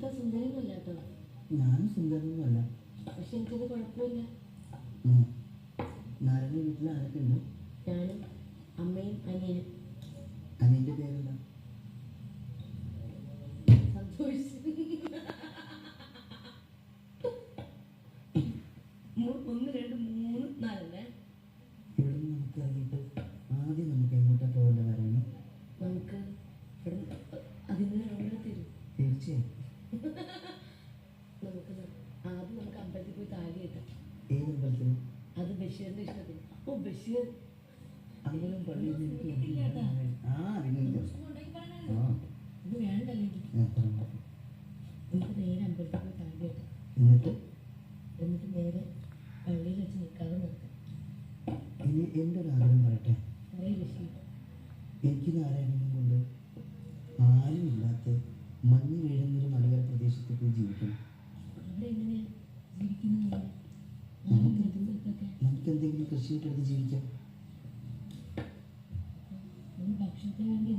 അത്ര സുന്ദരനല്ല കേട്ടോ. ഞാനും സുന്ദരനൊന്നുമല്ല. പക്ഷെ എനിക്കത് കുഴപ്പമില്ല. നാരായണ വീട്ടിൽ ആരൊക്കെ ഉണ്ട്? ഞാനും അമ്മയും അനിയനും. അനിയൻ്റെ പേരെന്താ? സന്തോഷ്. 1 2 3 4 ഇവിടെ നിന്ന് നമുക്ക് ഇറങ്ങിയിട്ട് ആദ്യം നമുക്ക് എങ്ങോട്ടാ പോകേണ്ട കാര്യമാണ്? നമുക്ക് അതിന് അവിടെ തരും. തീർച്ചയായും നമുക്ക് ആദ്യം നമുക്ക് അമ്പലത്തിൽ പോയി താലി കെട്ടാം. ഏത് അമ്പലത്തിൽ? അത് ബഷീറിന്റെ ഇഷ്ടത്തിന്. ഓ ബഷീർ അമ്പലം പള്ളിയിൽ ഇത് വേണ്ടല്ലേ. നമുക്ക് നേരെ അമ്പലത്തിൽ പോയി താലി കെട്ടാം. എന്നിട്ട് നേരെ പള്ളിയിൽ വെച്ച് നിൽക്കാതെ നിർത്താം. ഇനി എൻ്റെ ഒരു ആഗ്രഹം പറയട്ടെ. ബഷീർ എനിക്ക് നാരായണനെ കൊണ്ട് ആരുമില്ലാത്ത മഞ്ഞ് വീഴുന്നൊരു മലയോര പ്രദേശത്ത് പോയി ജീവിക്കണം. അവിടെ എങ്ങനെയാ ജീവിക്കുന്നത്? നമുക്ക് എന്തെങ്കിലും കൃഷിയായിട്ടെടുത്ത് ജീവിക്കാം. ഭക്ഷണത്തിന് വേണ്ടി